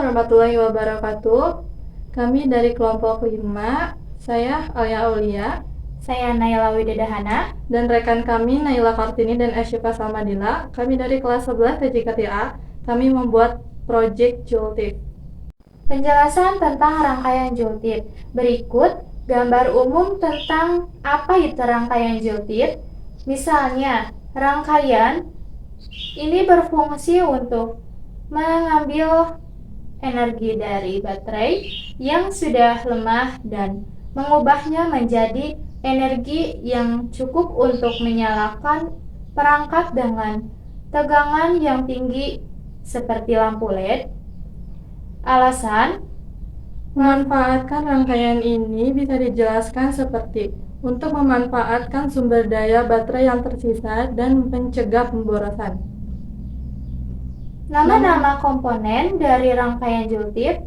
warahmatullahi wabarakatuh. Kami dari kelompok 5, saya Alia Aulia, Saya Naila Widedahana. dan rekan kami Naila Kartini dan Asyifa Salmadila. Kami dari kelas 11 TJKTA. Kami membuat proyek Jultip. Penjelasan tentang rangkaian jultip. Berikut gambar umum tentang apa itu rangkaian jultip. Misalnya, rangkaian ini berfungsi untuk mengambil energi dari baterai yang sudah lemah dan mengubahnya menjadi energi yang cukup untuk menyalakan perangkat dengan tegangan yang tinggi seperti lampu LED. Alasan Memanfaatkan rangkaian ini bisa dijelaskan seperti untuk memanfaatkan sumber daya baterai yang tersisa dan mencegah pemborosan. nama-nama komponen dari rangkaian jultip.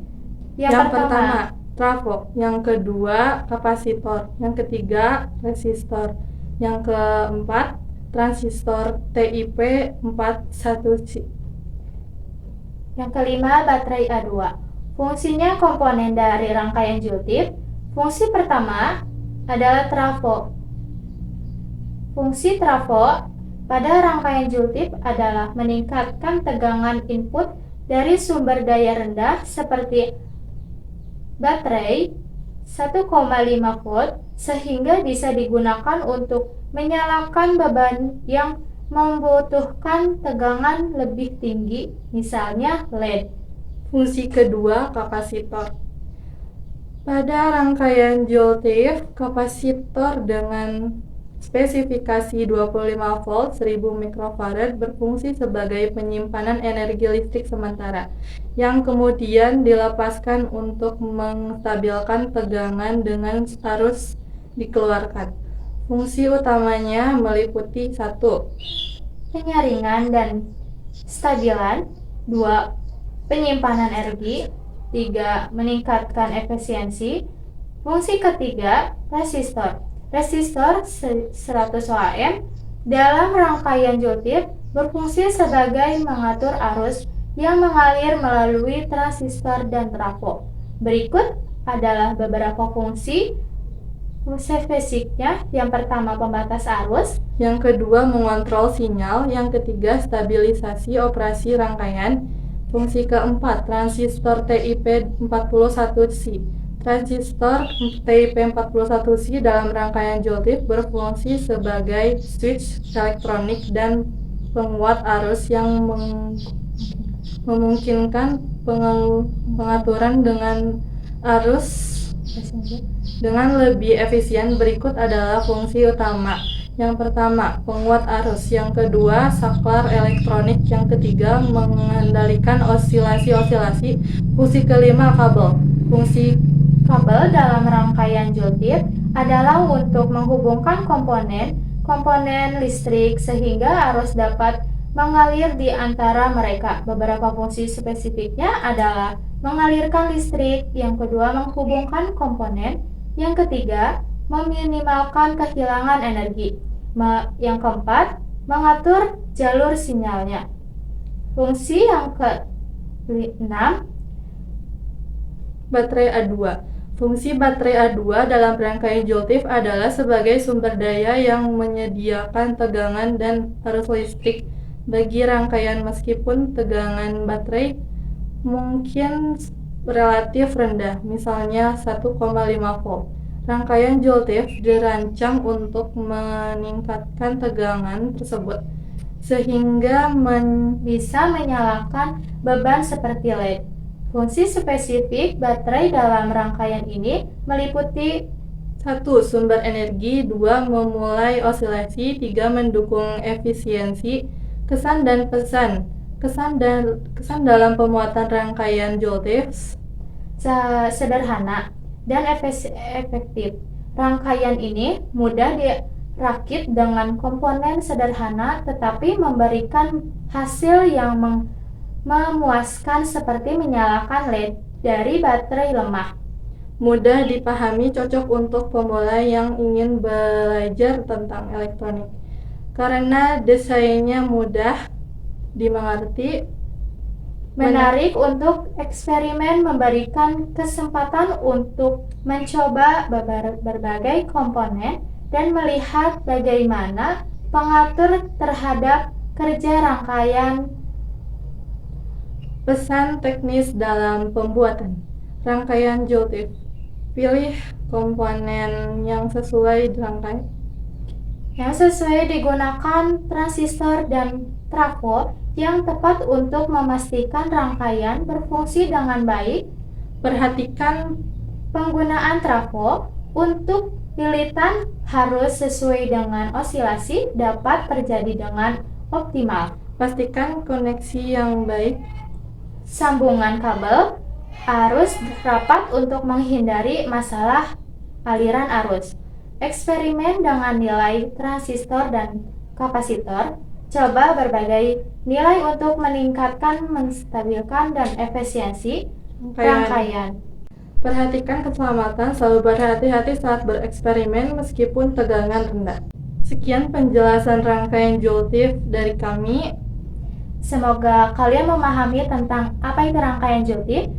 Yang pertama, trafo. Yang kedua, kapasitor. Yang ketiga, resistor. Yang keempat, transistor TIP 41C. Yang kelima, baterai A2. Fungsinya komponen dari rangkaian jultip. Fungsi pertama adalah trafo. Fungsi trafo pada rangkaian jultip adalah meningkatkan tegangan input dari sumber daya rendah seperti baterai 1,5 volt sehingga bisa digunakan untuk menyalakan beban yang membutuhkan tegangan lebih tinggi, misalnya LED. Fungsi kedua, kapasitor. Pada rangkaian jultip, kapasitor dengan spesifikasi 25 volt 1000 mikrofarad berfungsi sebagai penyimpanan energi listrik sementara yang kemudian dilepaskan untuk menstabilkan tegangan dengan arus dikeluarkan. Fungsi utamanya meliputi 1. Penyaringan dan stabilan. 2. Penyimpanan energi. 3. Meningkatkan efisiensi. Fungsi ketiga, resistor. Resistor 100 ohm dalam rangkaian jultip berfungsi sebagai mengatur arus yang mengalir melalui transistor dan trafo. Berikut adalah beberapa fungsi fisiknya. Yang pertama, pembatas arus. Yang kedua, mengontrol sinyal. Yang ketiga, stabilisasi operasi rangkaian. Fungsi keempat, transistor TIP 41C. Transistor TIP 41C dalam rangkaian jultip berfungsi sebagai switch elektronik dan penguat arus yang memungkinkan pengaturan dengan arus dengan lebih efisien. Berikut adalah fungsi utama. Yang pertama, penguat arus. Yang kedua, saklar elektronik. Yang ketiga, mengendalikan osilasi-osilasi. Fungsi kelima, kabel. Fungsi kabel dalam rangkaian jultip adalah untuk menghubungkan komponen listrik sehingga arus dapat mengalir di antara mereka. Beberapa fungsi spesifiknya adalah mengalirkan listrik, yang kedua menghubungkan komponen, yang ketiga meminimalkan kehilangan energi, yang keempat mengatur jalur sinyalnya. Fungsi yang ke-6, baterai A2. Fungsi baterai A2 dalam rangkaian jultip adalah sebagai sumber daya yang menyediakan tegangan dan arus listrik bagi rangkaian meskipun tegangan baterai mungkin relatif rendah, misalnya 1,5 volt. Rangkaian jultip dirancang untuk meningkatkan tegangan tersebut sehingga bisa menyalakan beban seperti LED. Fungsi spesifik baterai dalam rangkaian ini meliputi 1. Sumber energi. 2. Memulai osilasi. 3. Mendukung efisiensi. Kesan dan pesan. Kesan dalam pemuatan rangkaian jultip sederhana dan efektif. Rangkaian ini mudah dirakit dengan komponen sederhana tetapi memberikan hasil yang memuaskan seperti menyalakan LED dari baterai lemah. Mudah dipahami, cocok untuk pemula yang ingin belajar tentang elektronik. Karena desainnya mudah dimengerti, Menarik untuk eksperimen memberikan kesempatan untuk mencoba berbagai komponen dan melihat bagaimana pengatur terhadap kerja rangkaian. Pesan teknis dalam pembuatan rangkaian Joltif. Pilih komponen yang sesuai dirangkai. Yang sesuai digunakan transistor dan trafo yang tepat untuk memastikan rangkaian berfungsi dengan baik. Perhatikan Penggunaan trafo untuk lilitan harus sesuai dengan osilasi dapat terjadi dengan optimal. pastikan koneksi yang baik. Sambungan kabel arus rapat untuk menghindari masalah aliran arus. Eksperimen dengan nilai transistor dan kapasitor. Coba berbagai nilai untuk meningkatkan, menstabilkan, dan efisiensi rangkaian. Perhatikan keselamatan, selalu berhati-hati saat bereksperimen meskipun tegangan rendah. Sekian penjelasan rangkaian Joltif dari kami. Semoga kalian memahami tentang apa itu rangkaian Joltif.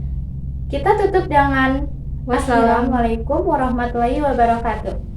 Kita tutup dengan Wassalamualaikum Assalamualaikum warahmatullahi wabarakatuh.